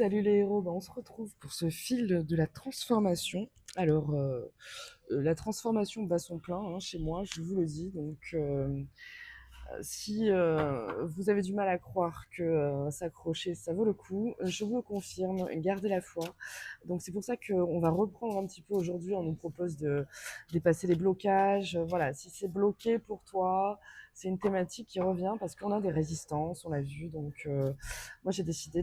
Salut les héros, on se retrouve pour ce fil de la transformation. Alors, la transformation bat son plein hein, chez moi, je vous le dis. Donc, si vous avez du mal à croire que s'accrocher, ça vaut le coup, je vous le confirme, gardez la foi. Donc, c'est pour ça qu'on va reprendre un petit peu aujourd'hui. On nous propose de dépasser les blocages. Voilà, si c'est bloqué pour toi, c'est une thématique qui revient parce qu'on a des résistances, on l'a vu. Donc, moi, j'ai décidé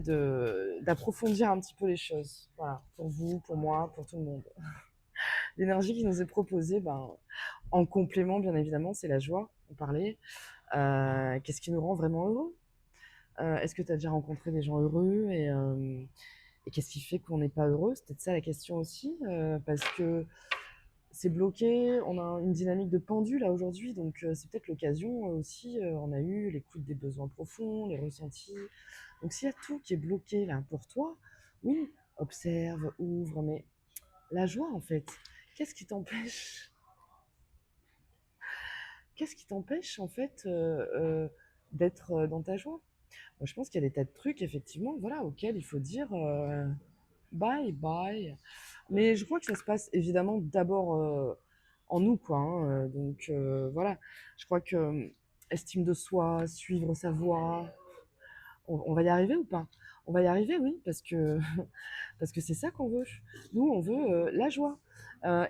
d'approfondir un petit peu les choses. Voilà, pour vous, pour moi, pour tout le monde. L'énergie qui nous est proposée, en complément, bien évidemment, c'est la joie. On parlait. Qu'est-ce qui nous rend vraiment heureux? Est-ce que tu as déjà rencontré des gens heureux et qu'est-ce qui fait qu'on n'est pas heureux? C'est peut-être ça la question aussi, parce que c'est bloqué, on a une dynamique de pendule là aujourd'hui, donc c'est peut-être l'occasion aussi, on a eu l'écoute des besoins profonds, les ressentis. Donc s'il y a tout qui est bloqué là pour toi, oui, observe, ouvre, mais la joie en fait, qu'est-ce qui t'empêche qu'est-ce qui t'empêche en fait d'être dans ta joie? Moi, je pense qu'il y a des tas de trucs, effectivement, voilà, auxquels il faut dire bye bye. Mais je crois que ça se passe évidemment d'abord en nous, quoi. Hein, donc voilà, je crois que estime de soi, suivre sa voie, on va y arriver ou pas? On va y arriver, oui, parce que parce que c'est ça qu'on veut. Nous, on veut la joie.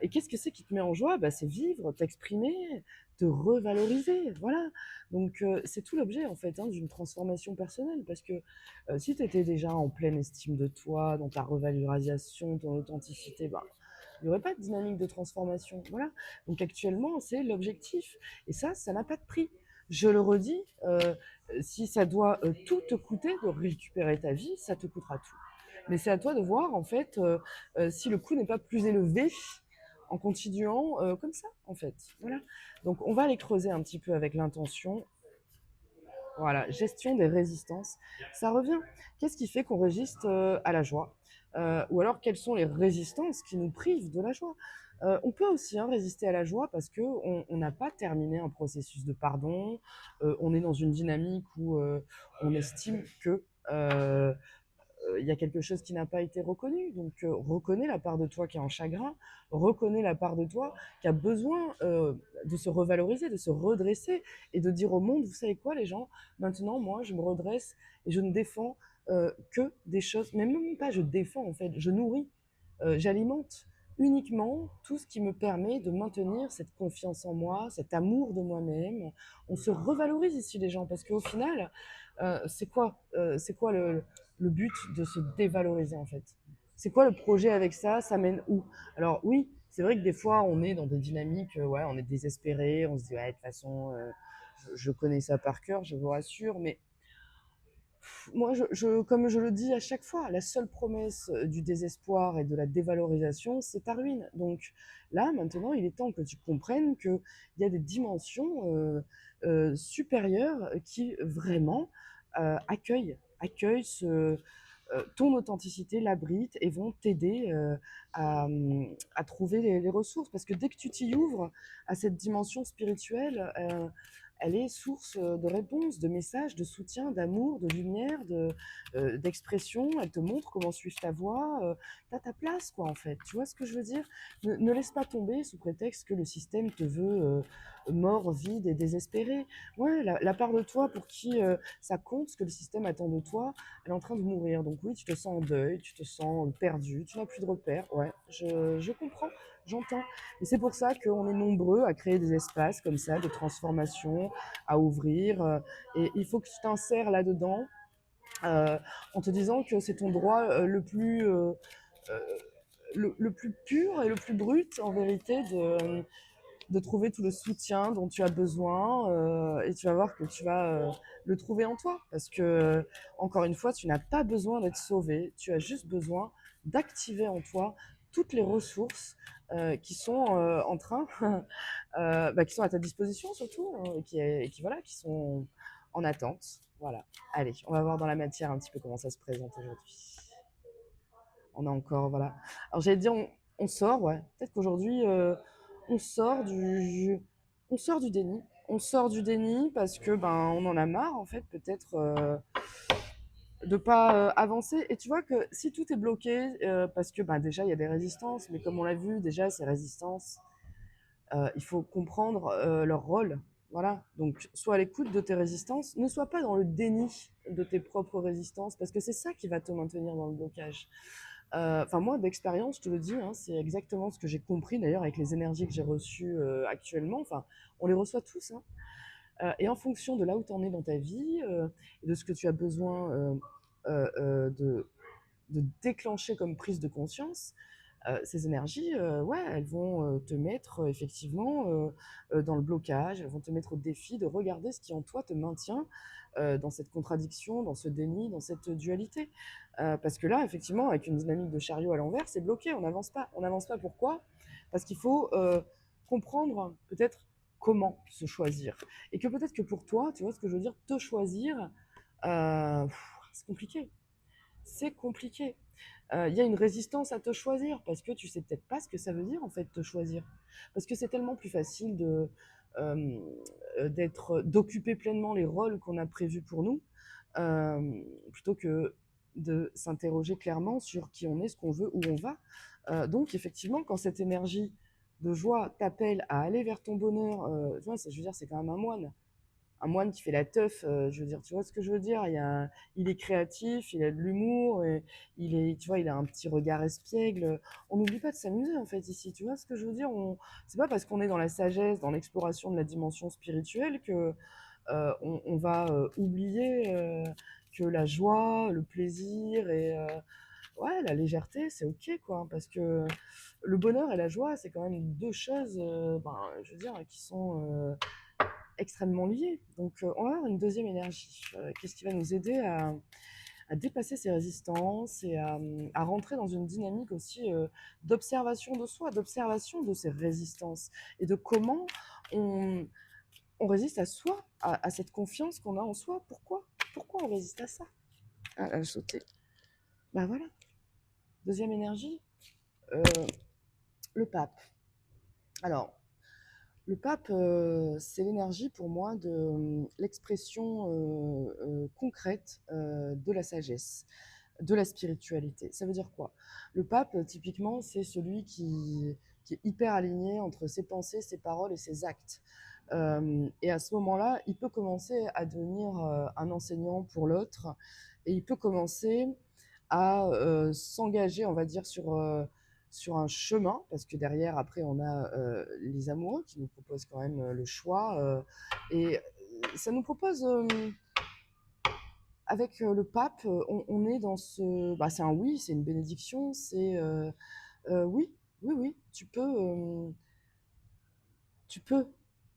Et qu'est-ce que c'est qui te met en joie? C'est vivre, t'exprimer, te revaloriser. Voilà. Donc, c'est tout l'objet, en fait, hein, d'une transformation personnelle. Parce que si tu étais déjà en pleine estime de toi, dans ta revalorisation, ton authenticité, il n'y aurait pas de dynamique de transformation. Voilà. Donc, actuellement, c'est l'objectif. Et ça n'a pas de prix. Je le redis, si ça doit tout te coûter de récupérer ta vie, ça te coûtera tout. Mais c'est à toi de voir, en fait, si le coût n'est pas plus élevé en continuant comme ça, en fait. Voilà. Donc, on va aller creuser un petit peu avec l'intention. Voilà, gestion des résistances. Ça revient. Qu'est-ce qui fait qu'on résiste à la joie? Ou alors, quelles sont les résistances qui nous privent de la joie? On peut aussi résister à la joie parce qu'on n'a pas terminé un processus de pardon. On est dans une dynamique où on estime que il y a quelque chose qui n'a pas été reconnu. Donc, reconnais la part de toi qui est en chagrin, reconnais la part de toi qui a besoin de se revaloriser, de se redresser et de dire au monde, vous savez quoi les gens, maintenant moi je me redresse et je ne défends que des choses, mais même pas je défends en fait, je nourris, j'alimente uniquement tout ce qui me permet de maintenir cette confiance en moi, cet amour de moi-même. On se revalorise ici les gens parce qu'au final, c'est quoi le but de se dévaloriser en fait? C'est quoi le projet avec ça? Ça mène où? Alors oui, c'est vrai que des fois on est dans des dynamiques, ouais, on est désespéré, on se dit ouais, de toute façon, je connais ça par cœur, je vous rassure, mais moi, comme je le dis à chaque fois, la seule promesse du désespoir et de la dévalorisation, c'est ta ruine. Donc là, maintenant, il est temps que tu comprennes qu'il y a des dimensions supérieures qui vraiment accueillent ton authenticité, l'abritent et vont t'aider à trouver les ressources. Parce que dès que tu t'y ouvres à cette dimension spirituelle, elle est source de réponses, de messages, de soutien, d'amour, de lumière, d'expression. Elle te montre comment suivre ta voie. T'as ta place, quoi, en fait. Tu vois ce que je veux dire? Ne laisse pas tomber sous prétexte que le système te veut mort, vide et désespéré. Ouais, la part de toi pour qui ça compte, ce que le système attend de toi, elle est en train de mourir. Donc oui, tu te sens en deuil, tu te sens perdu, tu n'as plus de repères. Ouais, je comprends, j'entends. Et c'est pour ça qu'on est nombreux à créer des espaces comme ça, de transformation, à ouvrir. Et il faut que tu t'insères là-dedans en te disant que c'est ton droit euh, le plus pur et le plus brut, en vérité, de trouver tout le soutien dont tu as besoin et tu vas voir que tu vas le trouver en toi parce que encore une fois tu n'as pas besoin d'être sauvé, tu as juste besoin d'activer en toi toutes les ressources qui sont en train qui sont à ta disposition surtout voilà qui sont en attente. Voilà, allez, on va voir dans la matière un petit peu comment ça se présente aujourd'hui. On a encore, voilà. Alors j'allais dire, on sort, ouais. Peut-être qu'aujourd'hui, on sort du, on sort du déni. On sort du déni parce que on en a marre en fait, peut-être de pas avancer. Et tu vois que si tout est bloqué, parce que bah, déjà il y a des résistances, mais comme on l'a vu, déjà ces résistances, il faut comprendre leur rôle. Voilà. Donc, sois à l'écoute de tes résistances. Ne sois pas dans le déni de tes propres résistances, parce que c'est ça qui va te maintenir dans le blocage. Enfin, moi, d'expérience, je te le dis, hein, c'est exactement ce que j'ai compris d'ailleurs avec les énergies que j'ai reçues actuellement. Enfin, on les reçoit tous, hein. Et en fonction de là où tu en es dans ta vie et de ce que tu as besoin de déclencher comme prise de conscience, ces énergies, ouais, elles vont te mettre effectivement dans le blocage, elles vont te mettre au défi de regarder ce qui en toi te maintient dans cette contradiction, dans ce déni, dans cette dualité. Parce que là, effectivement, avec une dynamique de chariot à l'envers, c'est bloqué, on n'avance pas. On n'avance pas pourquoi? Parce qu'il faut comprendre peut-être comment se choisir. Et que peut-être que pour toi, tu vois ce que je veux dire, te choisir, c'est compliqué. C'est compliqué. Il y a une résistance à te choisir parce que tu sais peut-être pas ce que ça veut dire en fait te choisir. Parce que c'est tellement plus facile euh, d'occuper pleinement les rôles qu'on a prévus pour nous, plutôt que de s'interroger clairement sur qui on est, ce qu'on veut, où on va. Donc effectivement, quand cette énergie de joie t'appelle à aller vers ton bonheur, tu vois, je veux dire, c'est quand même un moine qui fait la teuf, je veux dire, tu vois ce que je veux dire? Il est créatif, il a de l'humour, et tu vois, il a un petit regard espiègle. On n'oublie pas de s'amuser en fait ici, tu vois ce que je veux dire? C'est pas parce qu'on est dans la sagesse, dans l'exploration de la dimension spirituelle que on va oublier que la joie, le plaisir et ouais, la légèreté, c'est ok quoi, parce que le bonheur et la joie, c'est quand même deux choses, ben, je veux dire, qui sont extrêmement liés. Donc, on va avoir une deuxième énergie. Qu'est-ce qui va nous aider à dépasser ces résistances et à rentrer dans une dynamique aussi d'observation de soi, d'observation de ces résistances et de comment on, on résiste à soi, à cette confiance qu'on a en soi. Pourquoi on résiste à ça? À sauter. Ben voilà. Deuxième énergie, euh, le pape. Alors, le pape, c'est l'énergie pour moi de l'expression concrète de la sagesse, de la spiritualité. Ça veut dire quoi? Le pape, typiquement, c'est celui qui est hyper aligné entre ses pensées, ses paroles et ses actes. Et à ce moment-là, il peut commencer à devenir un enseignant pour l'autre et il peut commencer à s'engager, on va dire, sur un chemin, parce que derrière, après, on a les amoureux qui nous proposent quand même le choix. Et ça nous propose, avec le pape, on est dans ce... Bah, c'est un oui, c'est une bénédiction, c'est... oui, oui, oui, tu peux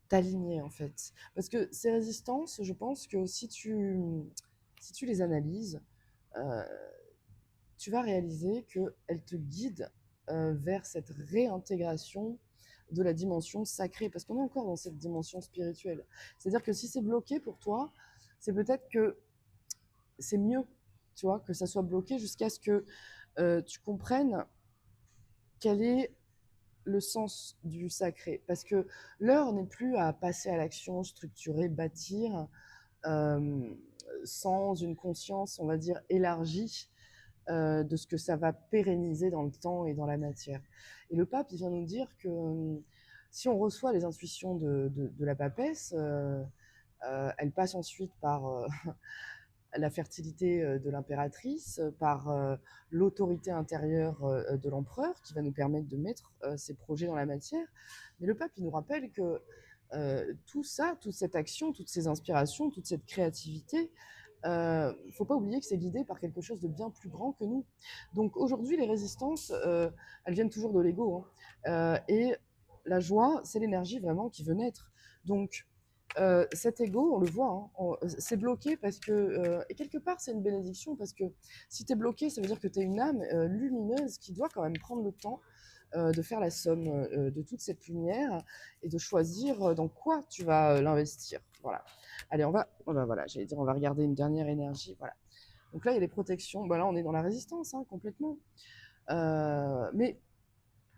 t'aligner, en fait. Parce que ces résistances, je pense que si tu les analyses, euh, tu vas réaliser qu'elle te guide vers cette réintégration de la dimension sacrée, parce qu'on est encore dans cette dimension spirituelle. C'est-à-dire que si c'est bloqué pour toi, c'est peut-être que c'est mieux, tu vois, que ça soit bloqué jusqu'à ce que tu comprennes quel est le sens du sacré. Parce que l'heure n'est plus à passer à l'action, structurer, bâtir, euh, sans une conscience, on va dire, élargie de ce que ça va pérenniser dans le temps et dans la matière. Et le pape, il vient nous dire que si on reçoit les intuitions de la papesse, elle passe ensuite par la fertilité de l'impératrice, par l'autorité intérieure de l'empereur, qui va nous permettre de mettre ces projets dans la matière. Mais le pape, il nous rappelle que tout ça, toute cette action, toutes ces inspirations, toute cette créativité, faut pas oublier que c'est guidé par quelque chose de bien plus grand que nous. Donc aujourd'hui, les résistances, elles viennent toujours de l'ego, hein. Et la joie, c'est l'énergie vraiment qui veut naître. Donc cet ego, on le voit, hein, c'est bloqué parce que, et quelque part, c'est une bénédiction parce que si tu es bloqué, ça veut dire que tu es une âme lumineuse qui doit quand même prendre le temps de faire la somme de toute cette lumière et de choisir dans quoi tu vas l'investir. Voilà. Allez, voilà, j'allais dire, on va regarder une dernière énergie. Voilà. Donc là, il y a les protections. Bah là, on est dans la résistance, hein, complètement. Mais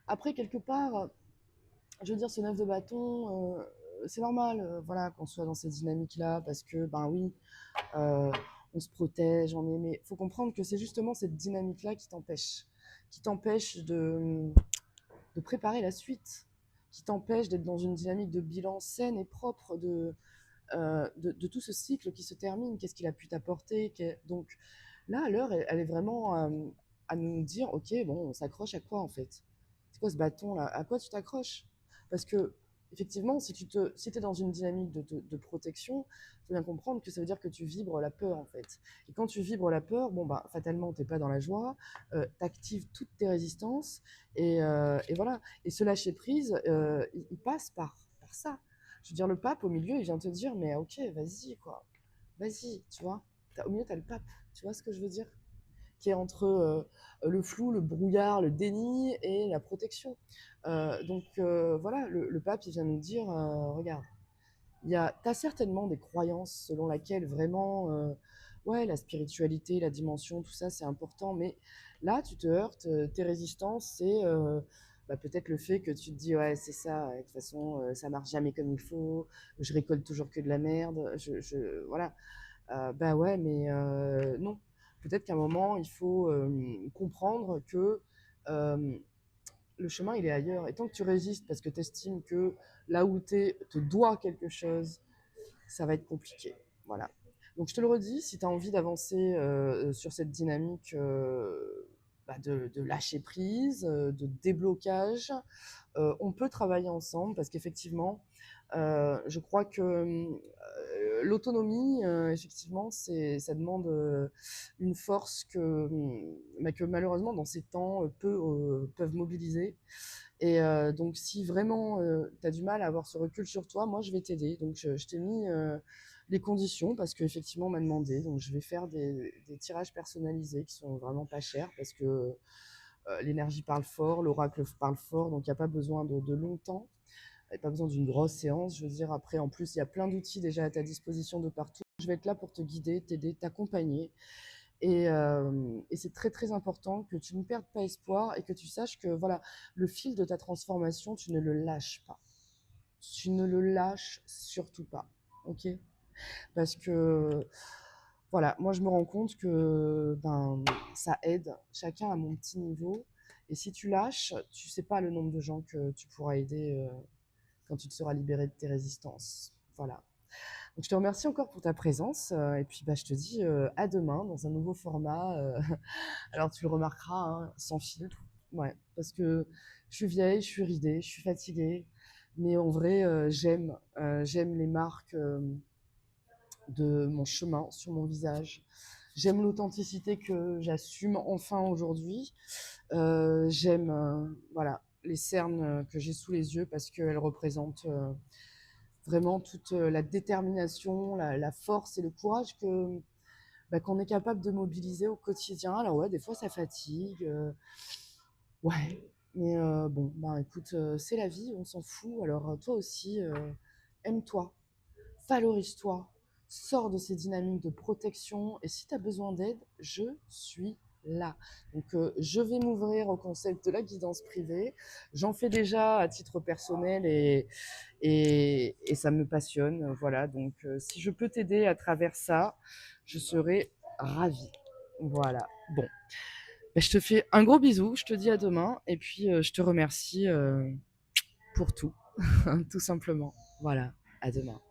après, quelque part, je veux dire, ce neuf de bâton, c'est normal, voilà, qu'on soit dans cette dynamique-là, parce que, ben oui, euh, on se protège, on est... Mais il faut comprendre que c'est justement cette dynamique-là qui t'empêche de préparer la suite, qui t'empêche d'être dans une dynamique de bilan saine et propre de tout ce cycle qui se termine, qu'est-ce qu'il a pu t'apporter. Donc là, à l'heure, elle est vraiment à nous dire, ok, bon, on s'accroche à quoi en fait? C'est quoi ce bâton là? À quoi tu t'accroches? Parce que effectivement, si es dans une dynamique de protection, il faut bien comprendre que ça veut dire que tu vibres la peur en fait. Et quand tu vibres la peur, bon bah fatalement, t'es pas dans la joie, tu actives toutes tes résistances et voilà. Et ce lâcher prise, il passe par ça. Je veux dire, le pape au milieu, il vient te dire, mais ok, vas-y, quoi. Vas-y, tu vois. Au milieu, t'as le pape, tu vois ce que je veux dire? Qui est entre le flou, le brouillard, le déni et la protection. Donc voilà, le pape, il vient nous dire, regarde, t'as certainement des croyances selon lesquelles vraiment, ouais, la spiritualité, la dimension, tout ça, c'est important, mais là, tu te heurtes, tes résistances, c'est bah, peut-être le fait que tu te dis, ouais, c'est ça, de toute façon, ça marche jamais comme il faut, je récolte toujours que de la merde, voilà. Bah ouais, mais non. Peut-être qu'à un moment, il faut comprendre que euh, le chemin, il est ailleurs. Et tant que tu résistes parce que tu estimes que là où tu es te doit quelque chose, ça va être compliqué. Voilà. Donc je te le redis, si tu as envie d'avancer sur cette dynamique bah, de lâcher prise, de déblocage, on peut travailler ensemble parce qu'effectivement, je crois que l'autonomie, effectivement, ça demande une force bah, que malheureusement dans ces temps peuvent mobiliser. Et donc si vraiment tu as du mal à avoir ce recul sur toi, moi je vais t'aider. Donc je t'ai mis les conditions parce qu'effectivement on m'a demandé. Donc je vais faire des tirages personnalisés qui sont vraiment pas chers parce que l'énergie parle fort, l'oracle parle fort, donc il n'y a pas besoin de longtemps. Il n'y a pas besoin d'une grosse séance. Je veux dire, après, en plus, il y a plein d'outils déjà à ta disposition de partout. Je vais être là pour te guider, t'aider, t'accompagner. Et c'est très très important que tu ne perdes pas espoir et que tu saches que voilà, le fil de ta transformation, tu ne le lâches pas. Tu ne le lâches surtout pas. Ok? Parce que voilà, moi je me rends compte que ben, ça aide chacun à mon petit niveau. Et si tu lâches, tu sais pas le nombre de gens que tu pourras aider quand tu te seras libéré de tes résistances. Voilà. Donc je te remercie encore pour ta présence et puis bah, je te dis à demain dans un nouveau format. Alors tu le remarqueras, hein, sans filtre. Ouais, parce que je suis vieille, je suis ridée, je suis fatiguée. Mais en vrai, j'aime les marques de mon chemin sur mon visage. J'aime l'authenticité que j'assume enfin aujourd'hui. J'aime voilà, les cernes que j'ai sous les yeux parce qu'elles représentent vraiment toute la détermination, la force et le courage bah, qu'on est capable de mobiliser au quotidien. Alors ouais, des fois ça fatigue, ouais, mais bon, bah écoute, c'est la vie, on s'en fout. Alors toi aussi, aime-toi, valorise-toi, sors de ces dynamiques de protection et si tu as besoin d'aide, je suis là. Donc je vais m'ouvrir au concept de la guidance privée. J'en fais déjà à titre personnel et ça me passionne. Voilà, donc si je peux t'aider à travers ça, je serai ravie. Voilà, bon. Ben, je te fais un gros bisou, je te dis à demain et puis je te remercie pour tout, tout simplement. Voilà, à demain.